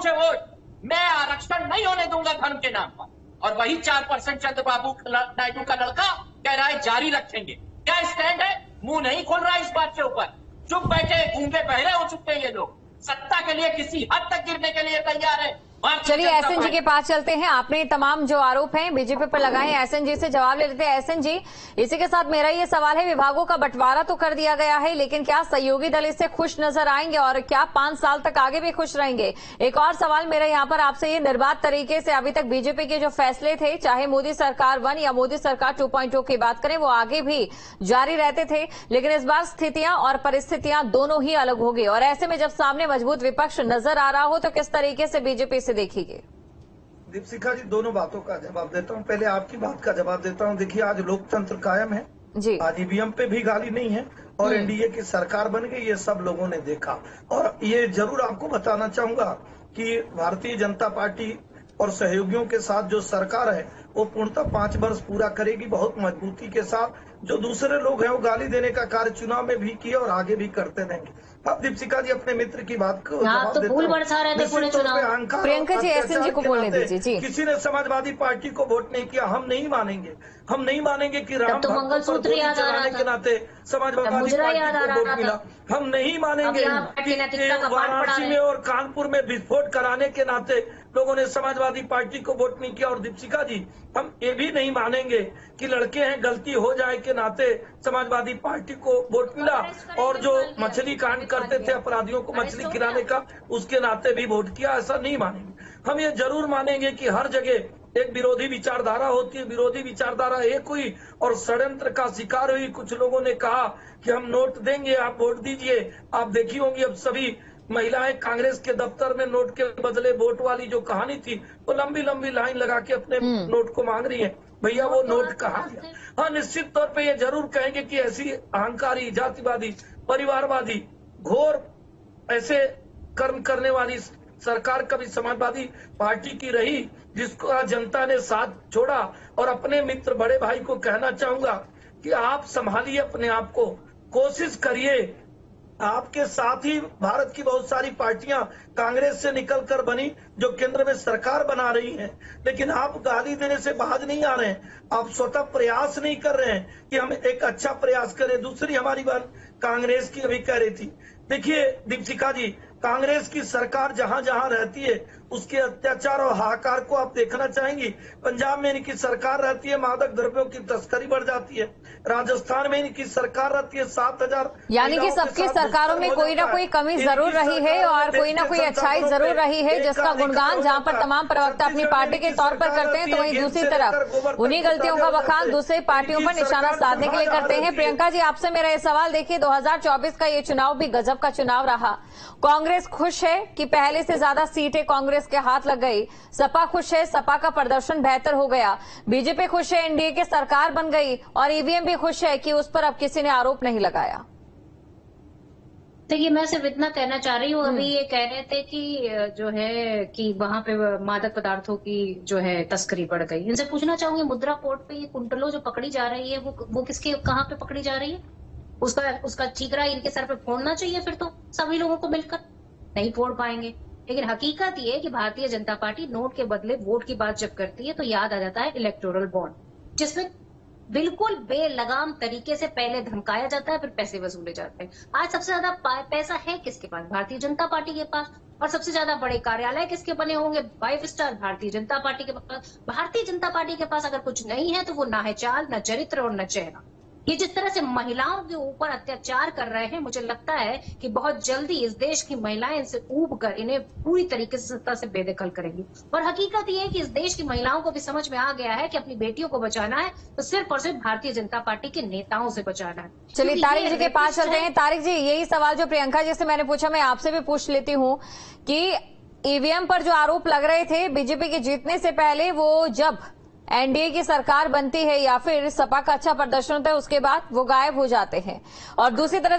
मुझे वोट, मैं आरक्षण नहीं होने दूंगा धर्म के नाम पर। और वही 4% चंद्रबाबू नायडू का लड़का कह रहा है जारी रखेंगे। क्या स्टैंड है? मुंह नहीं खोल रहा इस बात के ऊपर, चुप बैठे गूंगे बहरे हो चुके हैं ये लोग। सत्ता के लिए किसी हद तक गिरने के लिए तैयार है। चलिए एसएन जी के पास चलते हैं। आपने तमाम जो आरोप हैं बीजेपी पर लगाए, एसएन जी से जवाब ले लेते हैं। एसएन जी, इसी के साथ मेरा ये सवाल है, विभागों का बंटवारा तो कर दिया गया है, लेकिन क्या सहयोगी दल इससे खुश नजर आएंगे और क्या 5 साल तक आगे भी खुश रहेंगे? एक और सवाल मेरा यहाँ पर आपसे, ये निर्बाध तरीके से अभी तक बीजेपी के जो फैसले थे, चाहे मोदी सरकार 1 या मोदी सरकार 2.0 की बात करें, वो आगे भी जारी रहते थे, लेकिन इस बार स्थितियां और परिस्थितियां दोनों ही अलग होगी। और ऐसे में जब सामने मजबूत विपक्ष नजर आ रहा हो तो किस तरीके से बीजेपी से देखिए? दीपशिखा जी, दोनों बातों का जवाब देता हूं। पहले आपकी बात का जवाब देता हूं। देखिए, आज लोकतंत्र कायम है जी। आज ईवीएम पे भी गाली नहीं है और एनडीए की सरकार बन गई, ये सब लोगों ने देखा। और ये जरूर आपको बताना चाहूंगा कि भारतीय जनता पार्टी और सहयोगियों के साथ जो सरकार है वो पूर्णतः 5 वर्ष पूरा करेगी, बहुत मजबूती के साथ। जो दूसरे लोग हैं वो गाली देने का कार्य चुनाव में भी किया और आगे भी करते रहेंगे। अब दीपशिखा जी, अपने मित्र की बात को जवाब तो फूल बरसा रहे थे पूरे चुनाव। प्रियंका जी, एसएन जी को बोलने दीजिए जी। किसी ने समाजवादी पार्टी को वोट नहीं किया, हम नहीं मानेंगे। हम नहीं मानेंगे कि राम तो मंगलसूत्र याद आ रहा के नाते समाजवादी पार्टी को वोट मिला। हम नहीं मानेंगे कि वाराणसी में और कानपुर में विस्फोट कराने के नाते लोगों ने समाजवादी पार्टी को वोट नहीं किया। और दीपशिखा जी, हम ये भी नहीं मानेंगे कि लड़के हैं, गलती हो जाए के नाते समाजवादी पार्टी को वोट मिला। और जो मछली कांड करते थे अपराधियों को मछली खिलाने का, उसके नाते भी वोट किया, ऐसा नहीं मानेंगे। हम ये जरूर मानेंगे कि हर जगह एक विरोधी विचारधारा होती है, विरोधी विचारधारा एक हुई और षड्यंत्र का शिकार हुई। कुछ लोगों ने कहा कि हम नोट देंगे, आप वोट दीजिए। आप देखी होंगी अब सभी महिलाएं कांग्रेस के दफ्तर में नोट के बदले वोट वाली जो कहानी थी, वो लंबी लंबी लाइन लगा के अपने नोट को मांग रही है। भैया वो नोट कहाँ गया? हाँ, निश्चित तौर पे ये जरूर कहेंगे कि ऐसी अहंकारी, जातिवादी, परिवारवादी, घोर ऐसे कर्म करने वाली सरकार कभी समाजवादी पार्टी की रही जिसको जनता ने साथ छोड़ा। और अपने मित्र बड़े भाई को कहना चाहूंगा कि आप संभालिए अपने आप को, कोशिश करिए। आपके साथ ही भारत की बहुत सारी पार्टियां कांग्रेस से निकलकर बनी जो केंद्र में सरकार बना रही हैं, लेकिन आप गाली देने से बाज नहीं आ रहे हैं। आप स्वतः प्रयास नहीं कर रहे हैं कि हम एक अच्छा प्रयास करें। दूसरी हमारी बात कांग्रेस की अभी कह रही थी। देखिए दीपशिखा जी, कांग्रेस की सरकार जहां जहां रहती है उसके अत्याचार और हाहाकार को आप देखना चाहेंगी। पंजाब में इनकी सरकार रहती है, मादक द्रव्यों की तस्करी बढ़ जाती है। राजस्थान में इनकी सरकार रहती है, 7,000। यानी कि सबकी सरकारों में कोई ना कोई कमी जरूर रही है और कोई ना कोई अच्छाई जरूर रही है, जिसका गुणगान जहां पर तमाम प्रवक्ता अपनी पार्टी के तौर पर करते हैं, तो वहीं दूसरी तरफ उन्हीं गलतियों का बखान दूसरे पार्टियों पर निशाना साधने के लिए करते हैं। प्रियंका जी, आपसे मेरा ये सवाल, देखिए 2024 का ये चुनाव भी गजब का चुनाव रहा। कांग्रेस खुश है कि पहले से ज्यादा सीटें कांग्रेस के हाथ लग गई, सपा खुश है, सपा का प्रदर्शन बेहतर हो गया, बीजेपी खुश है, एनडीए की सरकार बन गई, और ईवीएम भी खुश है कि उस पर अब किसी ने आरोप नहीं लगाया। देखिए, मैं सिर्फ इतना कहना चाह रही हूँ, अभी ये कह रहे थे कि जो है कि वहां पे मादक पदार्थों की जो है तस्करी बढ़ गई। इनसे पूछना चाहूंगी, मुद्रा कोर्ट पे ये कुंटलों जो पकड़ी जा रही है वो किसके कहाँ पे पकड़ी जा रही है? उसका ठीकरा इनके सर पे फोड़ना चाहिए। फिर तो सभी लोगों को मिलकर नहीं फोड़ पाएंगे। लेकिन हकीकत ये है कि भारतीय जनता पार्टी नोट के बदले वोट की बात जब करती है तो याद आ जाता है इलेक्टोरल बॉन्ड, जिसमें बिल्कुल बेलगाम तरीके से पहले धमकाया जाता है, फिर पैसे वसूले जाते हैं। आज सबसे ज्यादा पैसा है किसके पास? भारतीय जनता पार्टी के पास। और सबसे ज्यादा बड़े कार्यालय किसके बने होंगे? 5 स्टार भारतीय जनता पार्टी के पास। भारतीय जनता पार्टी के पास अगर कुछ नहीं है तो वो ना है चाल, न चरित्र और न चेहरा। ये जिस तरह से महिलाओं के ऊपर अत्याचार कर रहे हैं, मुझे लगता है कि बहुत जल्दी इस देश की महिलाएं इनसे ऊब कर इन्हें पूरी तरीके से सत्ता से बेदखल करेंगी। और हकीकत ये है कि इस देश की महिलाओं को भी समझ में आ गया है कि अपनी बेटियों को बचाना है तो सिर्फ और सिर्फ भारतीय जनता पार्टी के नेताओं से बचाना है। चलिए तारिक जी के पास चलते हैं। तारिक जी, यही सवाल जो प्रियंका जी से मैंने पूछा, मैं आपसे भी पूछ लेती हूँ कि ईवीएम पर जो आरोप लग रहे थे बीजेपी के जीतने से पहले, वो जब एनडीए की सरकार बनती है या फिर सपा का अच्छा प्रदर्शन होता है उसके बाद वो गायब हो जाते हैं। और दूसरी तरफ